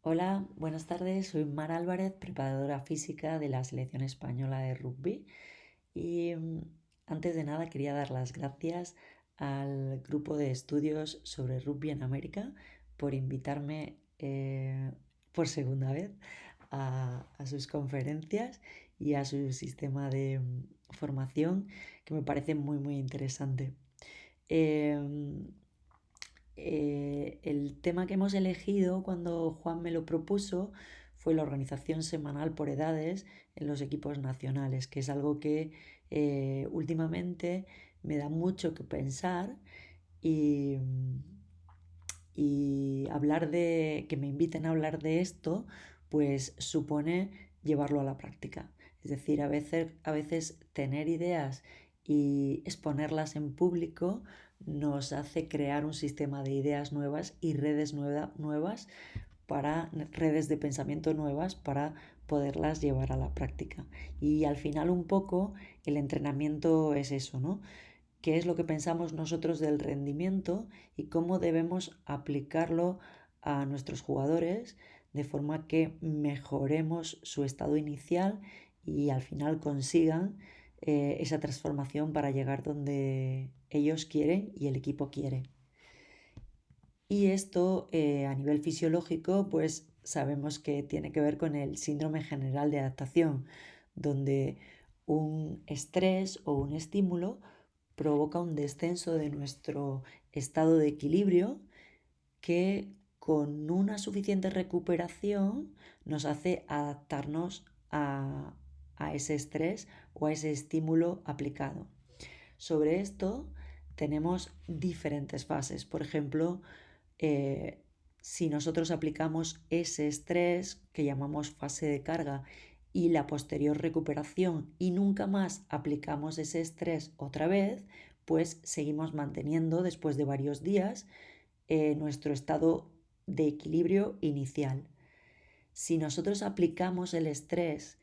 Hola, buenas tardes. Soy Mara Álvarez, preparadora física de la selección española de rugby. Y antes de nada quería dar las gracias al grupo de estudios sobre rugby en América por invitarme por segunda vez a sus conferencias y a su sistema de formación que me parece muy interesante. Em, el tema que hemos elegido cuando Juan me lo propuso fue la organización semanal por edades en los equipos nacionales, que es algo que últimamente me da mucho que pensar y, y hablar de que me inviten a hablar de esto, pues supone llevarlo a la práctica. Es decir, a veces tener ideas y exponerlas en público nos hace crear un sistema de ideas nuevas y nuevas para redes de pensamiento nuevas para poderlas llevar a la práctica. Y al final un poco el entrenamiento es eso, ¿no? Qué es lo que pensamos nosotros del rendimiento y cómo debemos aplicarlo a nuestros jugadores de forma que mejoremos su estado inicial y al final consigan esa transformación para llegar donde ellos quieren y el equipo quiere. Y esto a nivel fisiológico, pues sabemos que tiene que ver con el síndrome general de adaptación, donde un estrés o un estímulo provoca un descenso de nuestro estado de equilibrio que con una suficiente recuperación nos hace adaptarnos a ese estrés o a ese estímulo aplicado. Sobre esto tenemos diferentes fases. Por ejemplo, eh, si nosotros aplicamos ese estrés que llamamos fase de carga y la posterior recuperación y nunca más aplicamos ese estrés otra vez, pues seguimos manteniendo después de varios días nuestro estado de equilibrio inicial. Si nosotros aplicamos el estrés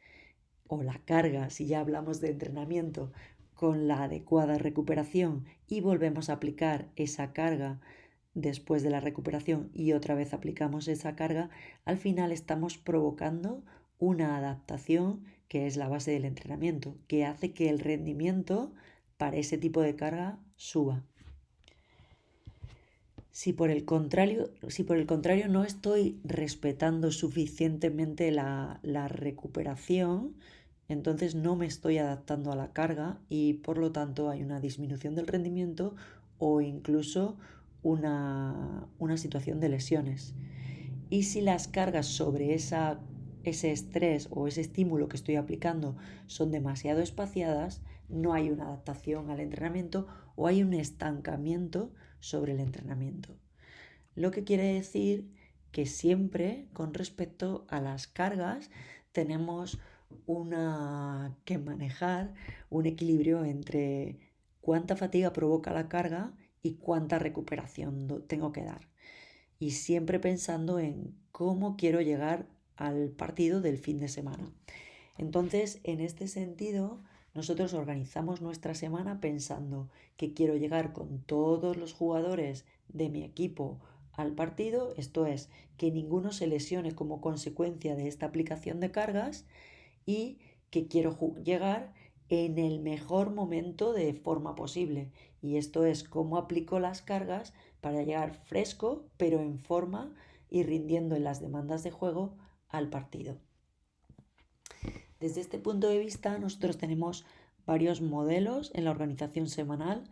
o la carga, si ya hablamos de entrenamiento, con la adecuada recuperación y volvemos a aplicar esa carga después de la recuperación y otra vez aplicamos esa carga, al final estamos provocando una adaptación que es la base del entrenamiento, que hace que el rendimiento para ese tipo de carga suba. Si por el contrario no estoy respetando suficientemente la recuperación, entonces no me estoy adaptando a la carga y por lo tanto hay una disminución del rendimiento o incluso una situación de lesiones. Y si las cargas sobre ese estrés o ese estímulo que estoy aplicando son demasiado espaciadas, no hay una adaptación al entrenamiento o hay un estancamiento sobre el entrenamiento. Lo que quiere decir que siempre con respecto a las cargas tenemos que manejar un equilibrio entre cuánta fatiga provoca la carga y cuánta recuperación tengo que dar. Y siempre pensando en cómo quiero llegar al partido del fin de semana. Entonces, en este sentido, nosotros organizamos nuestra semana pensando que quiero llegar con todos los jugadores de mi equipo al partido, esto es, que ninguno se lesione como consecuencia de esta aplicación de cargas y que quiero llegar en el mejor momento de forma posible. Y esto es cómo aplico las cargas para llegar fresco, pero en forma y rindiendo en las demandas de juego al partido. Desde este punto de vista, nosotros tenemos varios modelos en la organización semanal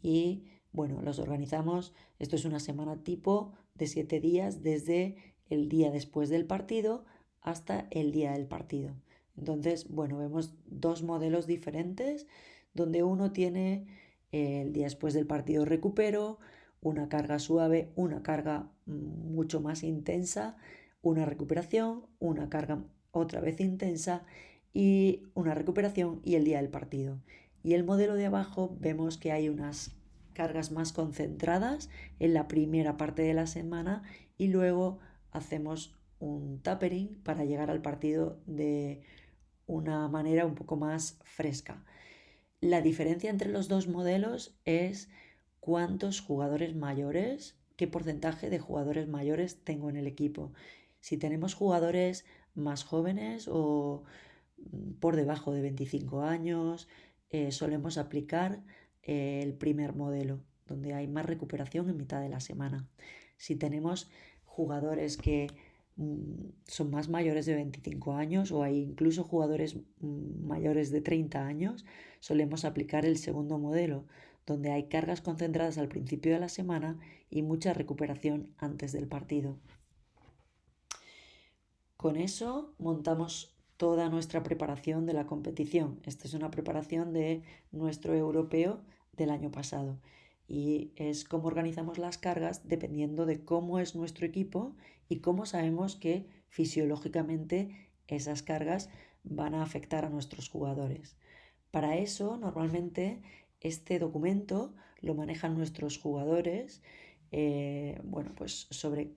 y, bueno, los organizamos. Esto es una semana tipo de 7 días desde el día después del partido hasta el día del partido. Entonces, bueno, vemos dos modelos diferentes donde uno tiene el día después del partido recupero, una carga suave, una carga mucho más intensa, una recuperación, una carga otra vez intensa y una recuperación y el día del partido. Y el modelo de abajo vemos que hay unas cargas más concentradas en la primera parte de la semana y luego hacemos un tapering para llegar al partido de una manera un poco más fresca. La diferencia entre los dos modelos es cuántos jugadores mayores, qué porcentaje de jugadores mayores tengo en el equipo. Si tenemos jugadores más jóvenes o por debajo de 25 años, solemos aplicar el primer modelo, donde hay más recuperación en mitad de la semana. Si tenemos jugadores que son más mayores de 25 años o hay incluso jugadores mayores de 30 años, solemos aplicar el segundo modelo, donde hay cargas concentradas al principio de la semana y mucha recuperación antes del partido. Con eso montamos toda nuestra preparación de la competición. Esta es una preparación de nuestro europeo del año pasado y es cómo organizamos las cargas dependiendo de cómo es nuestro equipo y cómo sabemos que fisiológicamente esas cargas van a afectar a nuestros jugadores. Para eso, normalmente, este documento lo manejan nuestros jugadores, pues sobre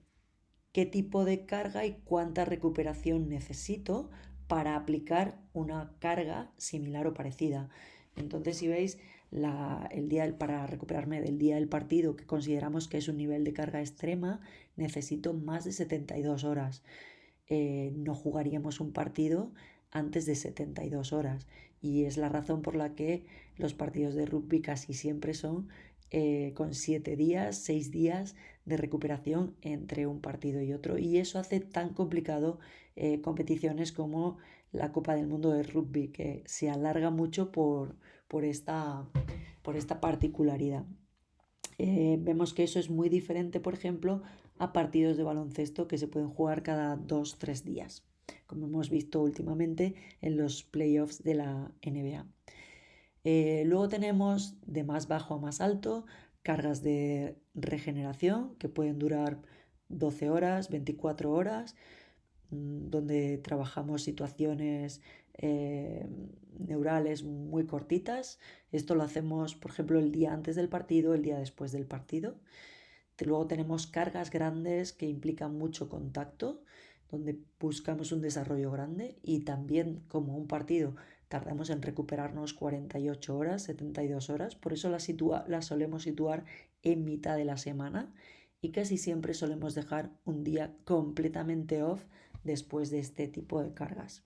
qué tipo de carga y cuánta recuperación necesito para aplicar una carga similar o parecida. Entonces, si veis, para recuperarme del día del partido, que consideramos que es un nivel de carga extrema, necesito más de 72 horas. No jugaríamos un partido antes de 72 horas. Y es la razón por la que los partidos de rugby casi siempre son con 7 días, 6 días de recuperación entre un partido y otro. Y eso hace tan complicado competiciones como la Copa del Mundo de Rugby, que se alarga mucho por esta particularidad. Vemos que eso es muy diferente, por ejemplo, a partidos de baloncesto que se pueden jugar cada 2-3 días, como hemos visto últimamente en los playoffs de la NBA. Luego tenemos de más bajo a más alto cargas de regeneración que pueden durar 12 horas, 24 horas, donde trabajamos situaciones neurales muy cortitas. Esto lo hacemos, por ejemplo, el día antes del partido, el día después del partido. Luego tenemos cargas grandes que implican mucho contacto, donde buscamos un desarrollo grande y también como un partido tardamos en recuperarnos 48 horas, 72 horas, por eso la solemos situar en mitad de la semana y casi siempre solemos dejar un día completamente off después de este tipo de cargas.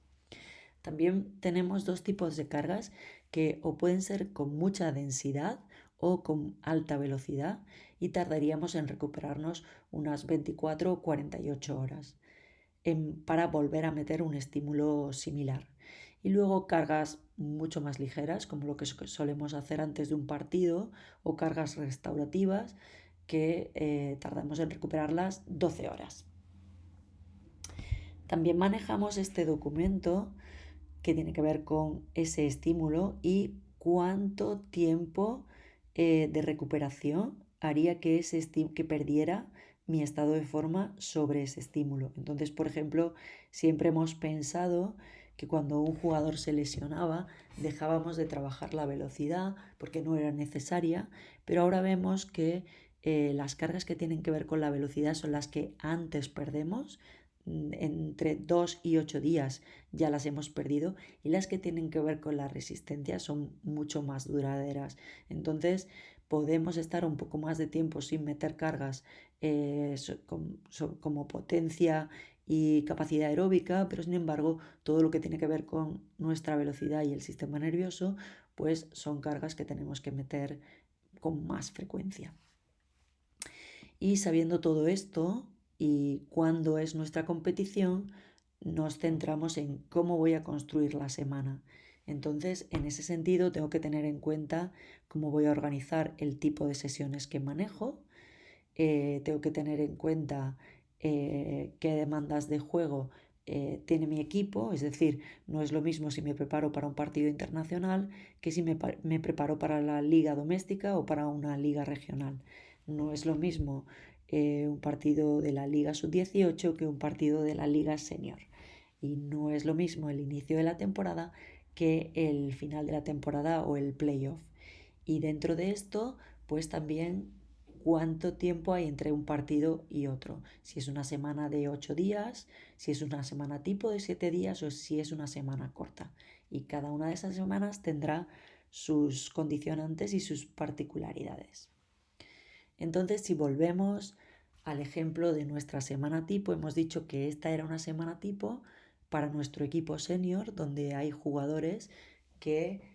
También tenemos dos tipos de cargas que o pueden ser con mucha densidad o con alta velocidad y tardaríamos en recuperarnos unas 24 o 48 horas para volver a meter un estímulo similar. Y luego cargas mucho más ligeras, como lo que solemos hacer antes de un partido, o cargas restaurativas que tardamos en recuperarlas 12 horas. También manejamos este documento que tiene que ver con ese estímulo y cuánto tiempo de recuperación haría que perdiera mi estado de forma sobre ese estímulo. Entonces, por ejemplo, siempre hemos pensado que cuando un jugador se lesionaba dejábamos de trabajar la velocidad porque no era necesaria, pero ahora vemos que las cargas que tienen que ver con la velocidad son las que antes perdemos, entre 2 y 8 días ya las hemos perdido, y las que tienen que ver con la resistencia son mucho más duraderas. Entonces podemos estar un poco más de tiempo sin meter cargas como potencia y capacidad aeróbica, pero sin embargo todo lo que tiene que ver con nuestra velocidad y el sistema nervioso pues son cargas que tenemos que meter con más frecuencia. Y sabiendo todo esto y cuándo es nuestra competición, nos centramos en cómo voy a construir la semana. Entonces, en ese sentido, tengo que tener en cuenta cómo voy a organizar el tipo de sesiones que manejo. Tengo que tener en cuenta qué demandas de juego tiene mi equipo, es decir, no es lo mismo si me preparo para un partido internacional que si me preparo para la liga doméstica o para una liga regional. No es lo mismo un partido de la liga sub-18 que un partido de la liga senior. Y no es lo mismo el inicio de la temporada que el final de la temporada o el playoff. Y dentro de esto, pues también cuánto tiempo hay entre un partido y otro. Si es una semana de 8 días, si es una semana tipo de 7 días o si es una semana corta. Y cada una de esas semanas tendrá sus condicionantes y sus particularidades. Entonces, si volvemos al ejemplo de nuestra semana tipo, hemos dicho que esta era una semana tipo para nuestro equipo senior, donde hay jugadores que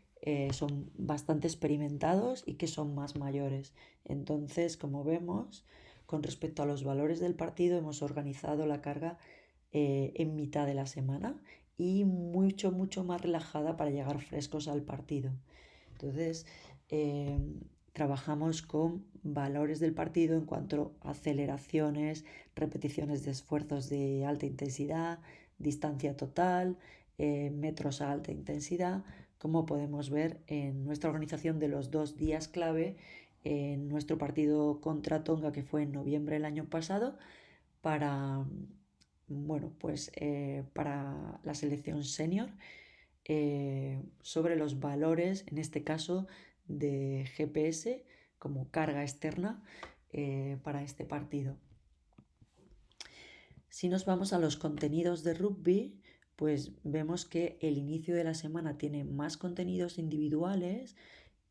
son bastante experimentados y que son más mayores. Entonces, como vemos, con respecto a los valores del partido, hemos organizado la carga en mitad de la semana y mucho más relajada para llegar frescos al partido. Entonces, eh, trabajamos con valores del partido en cuanto a aceleraciones, repeticiones de esfuerzos de alta intensidad, distancia total, metros a alta intensidad, como podemos ver en nuestra organización de los 2 días clave en nuestro partido contra Tonga, que fue en noviembre del año pasado, para, bueno, pues, para la selección senior, sobre los valores, en este caso, de GPS como carga externa para este partido. Si nos vamos a los contenidos de rugby, pues vemos que el inicio de la semana tiene más contenidos individuales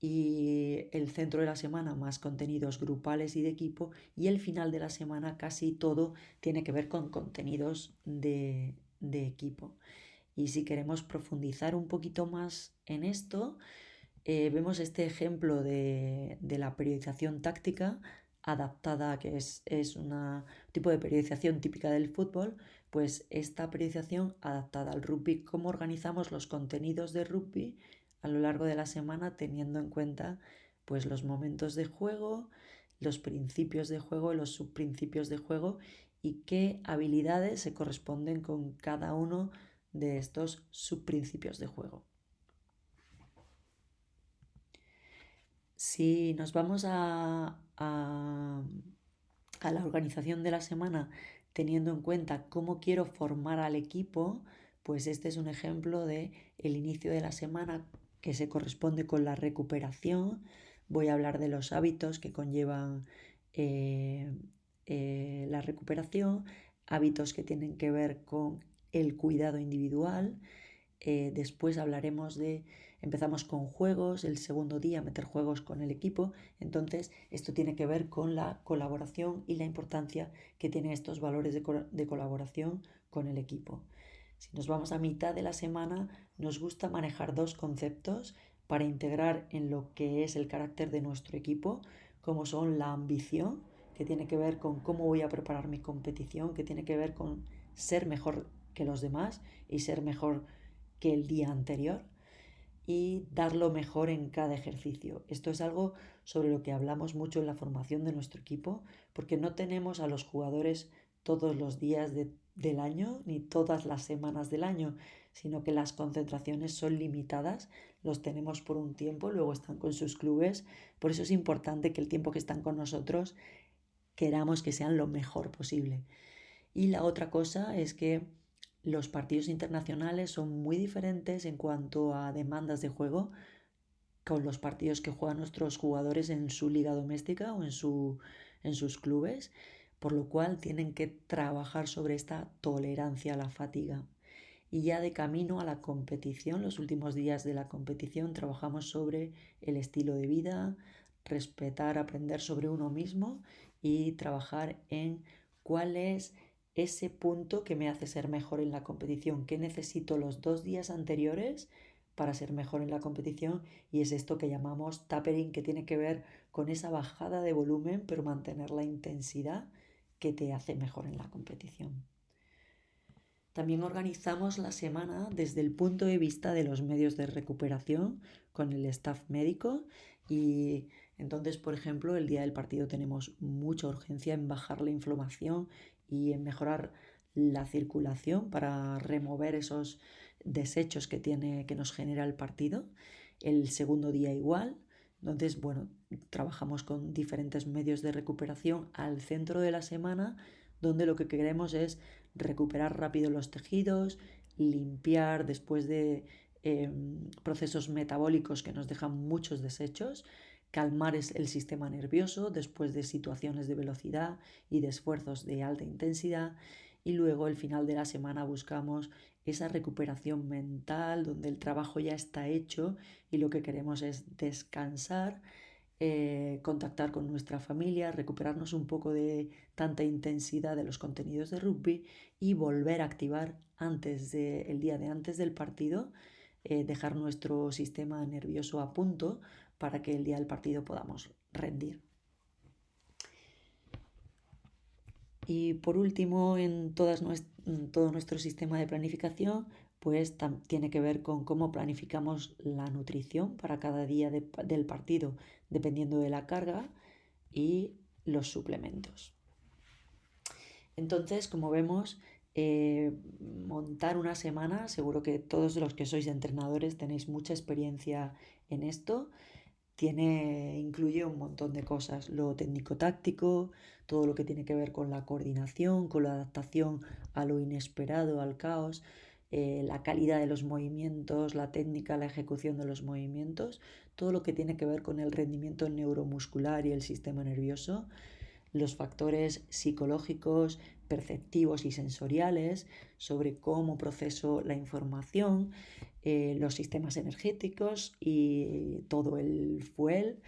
y el centro de la semana más contenidos grupales y de equipo, y el final de la semana casi todo tiene que ver con contenidos de equipo. Y si queremos profundizar un poquito más en esto, vemos este ejemplo de la periodización táctica adaptada, que es un tipo de periodización típica del fútbol, pues esta periodización adaptada al rugby, cómo organizamos los contenidos de rugby a lo largo de la semana teniendo en cuenta pues los momentos de juego, los principios de juego, los subprincipios de juego y qué habilidades se corresponden con cada uno de estos subprincipios de juego. Si nos vamos a la organización de la semana teniendo en cuenta cómo quiero formar al equipo, pues este es un ejemplo de el inicio de la semana que se corresponde con la recuperación. Voy a hablar de los hábitos que conllevan la recuperación, hábitos que tienen que ver con el cuidado individual. Después hablaremos empezamos con juegos, el segundo día meter juegos con el equipo. Entonces esto tiene que ver con la colaboración y la importancia que tienen estos valores de colaboración con el equipo. Si nos vamos a mitad de la semana, nos gusta manejar dos conceptos para integrar en lo que es el carácter de nuestro equipo, como son la ambición, que tiene que ver con cómo voy a preparar mi competición, que tiene que ver con ser mejor que los demás y ser mejor que el día anterior, y dar lo mejor en cada ejercicio. Esto es algo sobre lo que hablamos mucho en la formación de nuestro equipo, porque no tenemos a los jugadores todos los días del año ni todas las semanas del año, sino que las concentraciones son limitadas, los tenemos por un tiempo, luego están con sus clubes. Por eso es importante que el tiempo que están con nosotros queramos que sean lo mejor posible. Y la otra cosa es que los partidos internacionales son muy diferentes en cuanto a demandas de juego con los partidos que juegan nuestros jugadores en su liga doméstica o en sus clubes, por lo cual tienen que trabajar sobre esta tolerancia a la fatiga. Y ya de camino a la competición, los últimos días de la competición, trabajamos sobre el estilo de vida, respetar, aprender sobre uno mismo y trabajar en cuál es ese punto que me hace ser mejor en la competición, qué necesito los 2 días anteriores para ser mejor en la competición, y es esto que llamamos tapering, que tiene que ver con esa bajada de volumen pero mantener la intensidad que te hace mejor en la competición. También organizamos la semana desde el punto de vista de los medios de recuperación con el staff médico, y entonces, por ejemplo, el día del partido tenemos mucha urgencia en bajar la inflamación y en mejorar la circulación para remover esos desechos que nos genera el partido. El segundo día igual. Entonces, bueno, trabajamos con diferentes medios de recuperación al centro de la semana, donde lo que queremos es recuperar rápido los tejidos, limpiar después de procesos metabólicos que nos dejan muchos desechos, calmar el sistema nervioso después de situaciones de velocidad y de esfuerzos de alta intensidad, y luego el final de la semana buscamos esa recuperación mental donde el trabajo ya está hecho y lo que queremos es descansar contactar con nuestra familia, recuperarnos un poco de tanta intensidad de los contenidos de rugby y volver a activar el día de antes del partido, dejar nuestro sistema nervioso a punto para que el día del partido podamos rendir. Y por último, en todo nuestro sistema de planificación, pues tiene que ver con cómo planificamos la nutrición para cada día del partido, dependiendo de la carga y los suplementos. Entonces, como vemos, montar una semana, seguro que todos los que sois entrenadores tenéis mucha experiencia en esto. Incluye un montón de cosas, lo técnico-táctico, todo lo que tiene que ver con la coordinación, con la adaptación a lo inesperado, al caos, la calidad de los movimientos, la técnica, la ejecución de los movimientos, todo lo que tiene que ver con el rendimiento neuromuscular y el sistema nervioso, los factores psicológicos, perceptivos y sensoriales sobre cómo proceso la información, los sistemas energéticos y todo el fuel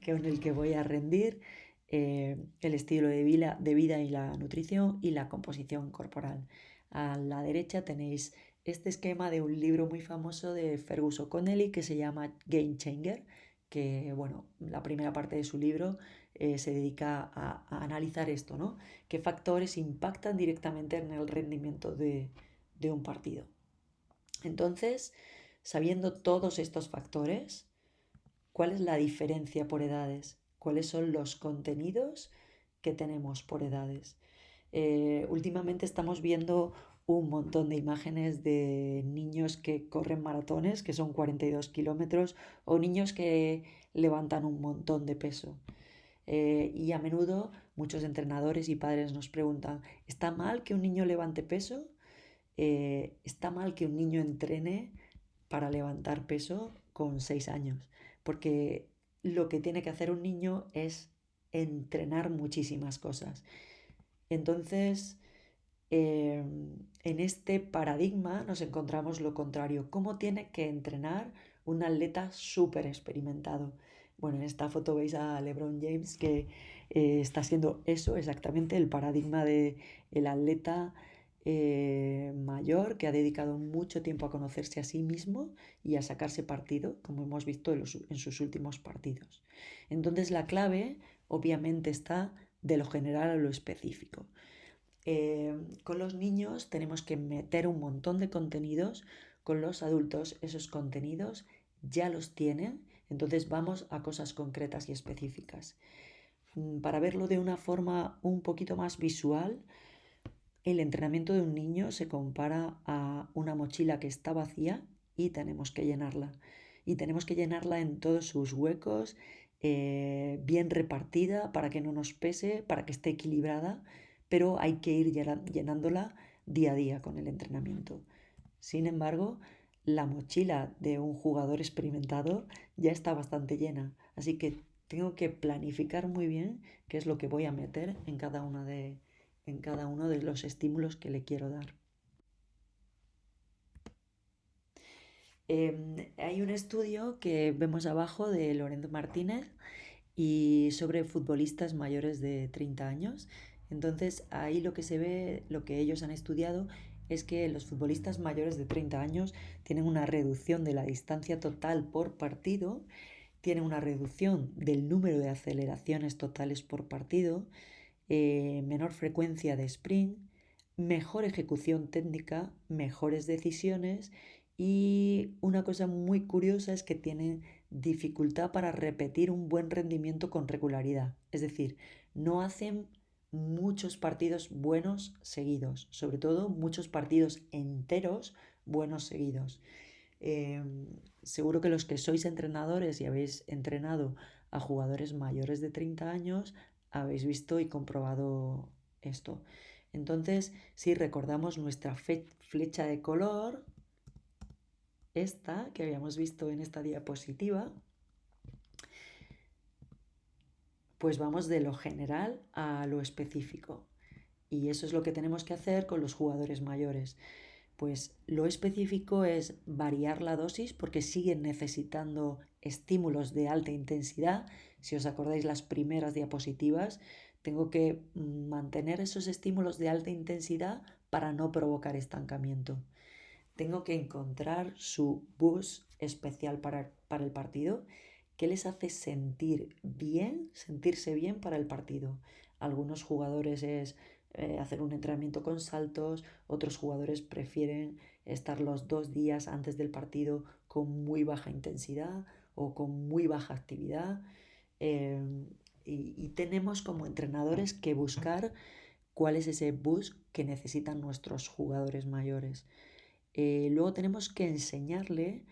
con el que voy a rendir, el estilo de vida y la nutrición y la composición corporal. A la derecha tenéis este esquema de un libro muy famoso de Fergus O'Connelly que se llama Game Changer, que bueno, la primera parte de su libro se dedica a analizar esto, ¿no? ¿Qué factores impactan directamente en el rendimiento de un partido? Entonces, sabiendo todos estos factores, ¿cuál es la diferencia por edades? ¿Cuáles son los contenidos que tenemos por edades? Últimamente estamos viendo un montón de imágenes de niños que corren maratones, que son 42 kilómetros, o niños que levantan un montón de peso. Y a menudo muchos entrenadores y padres nos preguntan, ¿está mal que un niño levante peso? ¿Está mal que un niño entrene para levantar peso con 6 años? Porque lo que tiene que hacer un niño es entrenar muchísimas cosas. Entonces, en este paradigma nos encontramos lo contrario. ¿Cómo tiene que entrenar un atleta súper experimentado? Bueno, en esta foto veis a LeBron James que está siendo eso exactamente el paradigma de el atleta mayor que ha dedicado mucho tiempo a conocerse a sí mismo y a sacarse partido, como hemos visto en sus últimos partidos. Entonces la clave obviamente está de lo general a lo específico. Con los niños tenemos que meter un montón de contenidos, con los adultos esos contenidos ya los tienen, entonces vamos a cosas concretas y específicas. Para verlo de una forma un poquito más visual, el entrenamiento de un niño se compara a una mochila que está vacía y tenemos que llenarla. Y tenemos que llenarla en todos sus huecos, bien repartida para que no nos pese, para que esté equilibrada, pero hay que ir llenándola día a día con el entrenamiento. Sin embargo, la mochila de un jugador experimentado ya está bastante llena, así que tengo que planificar muy bien qué es lo que voy a meter en cada uno de los estímulos que le quiero dar. Hay un estudio que vemos abajo de Lorenzo Martínez y sobre futbolistas mayores de 30 años. Entonces ahí lo que se ve, lo que ellos han estudiado es que los futbolistas mayores de 30 años tienen una reducción de la distancia total por partido, tienen una reducción del número de aceleraciones totales por partido, menor frecuencia de sprint, mejor ejecución técnica, mejores decisiones y una cosa muy curiosa es que tienen dificultad para repetir un buen rendimiento con regularidad. Es decir, no hacen muchos partidos buenos seguidos, sobre todo muchos partidos enteros buenos seguidos. Seguro que los que sois entrenadores y habéis entrenado a jugadores mayores de 30 años habéis visto y comprobado esto. Entonces, si recordamos nuestra flecha de color, esta que habíamos visto en esta diapositiva, pues vamos de lo general a lo específico. Y eso es lo que tenemos que hacer con los jugadores mayores. Pues lo específico es variar la dosis porque siguen necesitando estímulos de alta intensidad. Si os acordáis las primeras diapositivas, tengo que mantener esos estímulos de alta intensidad para no provocar estancamiento. Tengo que encontrar su boost especial para el partido, que les hace sentir bien, sentirse bien para el partido. Algunos jugadores es hacer un entrenamiento con saltos, otros jugadores prefieren estar los 2 días antes del partido con muy baja intensidad o con muy baja actividad. Eh, y tenemos como entrenadores que buscar cuál es ese boost que necesitan nuestros jugadores mayores. Luego tenemos que enseñarle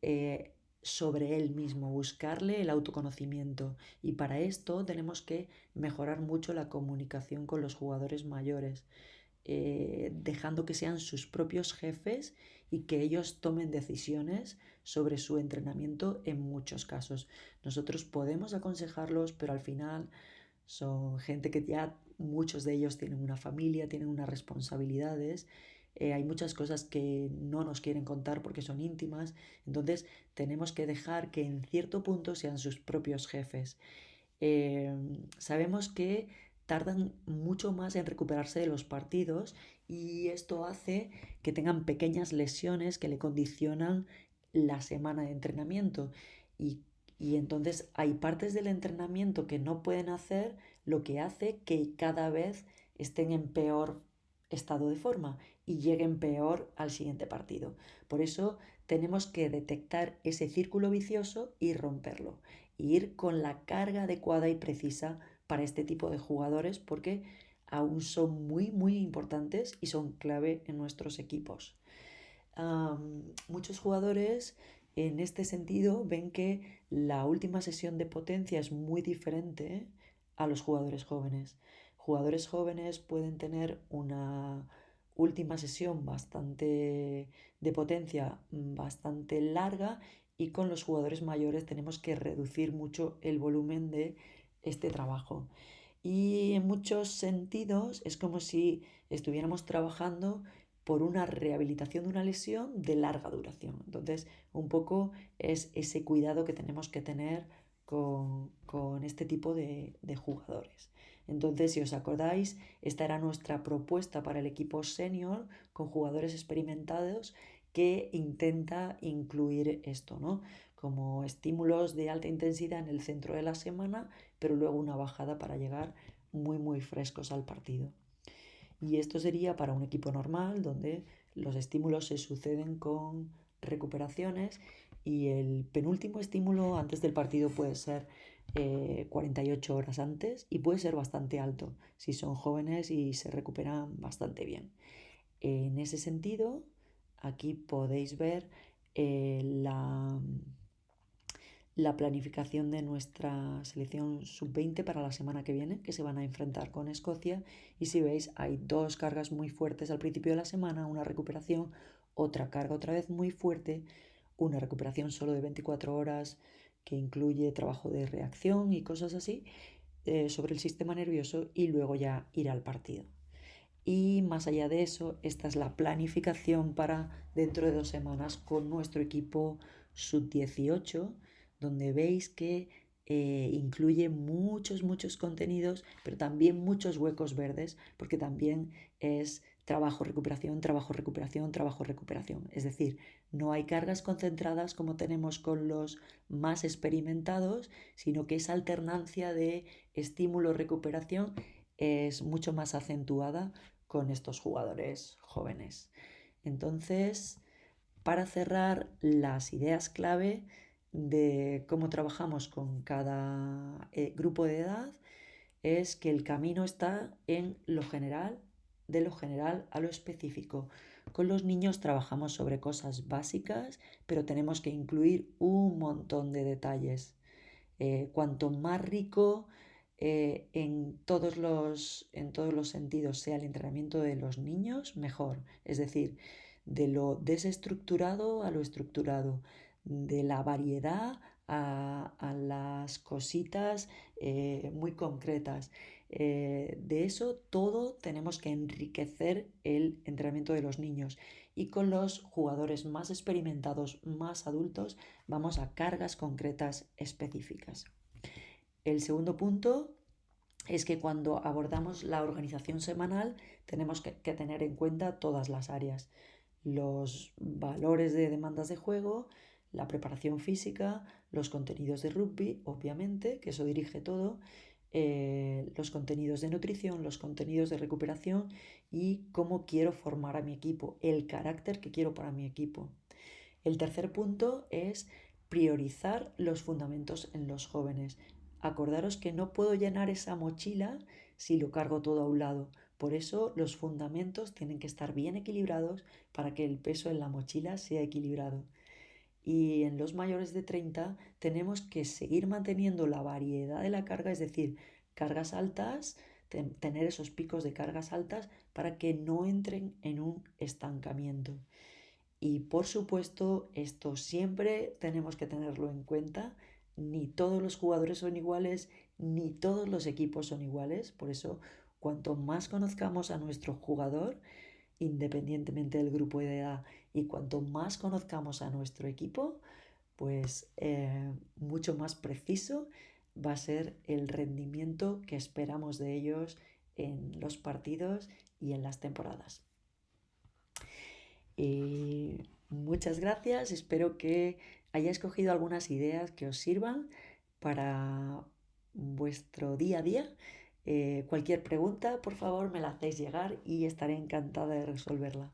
eh, sobre él mismo, buscarle el autoconocimiento. Y para esto tenemos que mejorar mucho la comunicación con los jugadores mayores, dejando que sean sus propios jefes y que ellos tomen decisiones sobre su entrenamiento en muchos casos. Nosotros podemos aconsejarlos, pero al final son gente que ya muchos de ellos tienen una familia, tienen unas responsabilidades. Hay muchas cosas que no nos quieren contar porque son íntimas, entonces tenemos que dejar que en cierto punto sean sus propios jefes. Eh, Sabemos que tardan mucho más en recuperarse de los partidos y esto hace que tengan pequeñas lesiones que le condicionan la semana de entrenamiento y, y entonces hay partes del entrenamiento que no pueden hacer, lo que hace que cada vez estén en peor estado de forma y lleguen peor al siguiente partido. Por eso tenemos que detectar ese círculo vicioso y romperlo, ir con la carga adecuada y precisa para este tipo de jugadores porque aún son muy importantes y son clave en nuestros equipos. Muchos jugadores en este sentido ven que la última sesión de potencia es muy diferente a los jugadores jóvenes. Jugadores jóvenes pueden tener una última sesión bastante de potencia bastante larga y con los jugadores mayores tenemos que reducir mucho el volumen de este trabajo. Y en muchos sentidos es como si estuviéramos trabajando por una rehabilitación de una lesión de larga duración. Entonces, un poco es ese cuidado que tenemos que tener con este tipo de jugadores. Entonces, si os acordáis, esta era nuestra propuesta para el equipo senior con jugadores experimentados que intenta incluir esto, ¿no? Como estímulos de alta intensidad en el centro de la semana, pero luego una bajada para llegar muy frescos al partido. Y esto sería para un equipo normal, donde los estímulos se suceden con recuperaciones y el penúltimo estímulo antes del partido puede ser 48 horas antes y puede ser bastante alto si son jóvenes y se recuperan bastante bien. En ese sentido, aquí podéis ver la planificación de nuestra selección sub-20 para la semana que viene, que se van a enfrentar con Escocia. Y si veis, hay 2 cargas muy fuertes al principio de la semana, una recuperación, otra carga otra vez muy fuerte, una recuperación solo de 24 horas que incluye trabajo de reacción y cosas así sobre el sistema nervioso y luego ya ir al partido. Y más allá de eso, esta es la planificación para dentro de 2 semanas con nuestro equipo sub-18, donde veis que incluye muchos contenidos, pero también muchos huecos verdes, porque también es trabajo, recuperación, trabajo, recuperación, trabajo, recuperación. Es decir, no hay cargas concentradas como tenemos con los más experimentados, sino que esa alternancia de estímulo-recuperación es mucho más acentuada con estos jugadores jóvenes. Entonces, para cerrar las ideas clave de cómo trabajamos con cada grupo de edad, es que el camino está en lo general, de lo general a lo específico. Con los niños trabajamos sobre cosas básicas, pero tenemos que incluir un montón de detalles. Cuanto más rico en todos los sentidos sea el entrenamiento de los niños, mejor. Es decir, de lo desestructurado a lo estructurado, de la variedad a las cositas muy concretas. De eso todo tenemos que enriquecer el entrenamiento de los niños. Y con los jugadores más experimentados, más adultos, vamos a cargas concretas específicas. El segundo punto es que cuando abordamos la organización semanal tenemos que tener en cuenta todas las áreas, los valores de demandas de juego, la preparación física, los contenidos de rugby, obviamente, que eso dirige todo, los contenidos de nutrición, los contenidos de recuperación y cómo quiero formar a mi equipo, el carácter que quiero para mi equipo. El tercer punto es priorizar los fundamentos en los jóvenes. Acordaros que no puedo llenar esa mochila si lo cargo todo a un lado. Por eso los fundamentos tienen que estar bien equilibrados para que el peso en la mochila sea equilibrado. Y en los mayores de 30 tenemos que seguir manteniendo la variedad de la carga, es decir, cargas altas, tener esos picos de cargas altas para que no entren en un estancamiento. Y por supuesto, esto siempre tenemos que tenerlo en cuenta. Ni todos los jugadores son iguales, ni todos los equipos son iguales. Por eso, cuanto más conozcamos a nuestro jugador, independientemente del grupo de edad, y cuanto más conozcamos a nuestro equipo, pues mucho más preciso va a ser el rendimiento que esperamos de ellos en los partidos y en las temporadas. Muchas gracias, espero que hayáis cogido algunas ideas que os sirvan para vuestro día a día. Cualquier pregunta, por favor, me la hacéis llegar y estaré encantada de resolverla.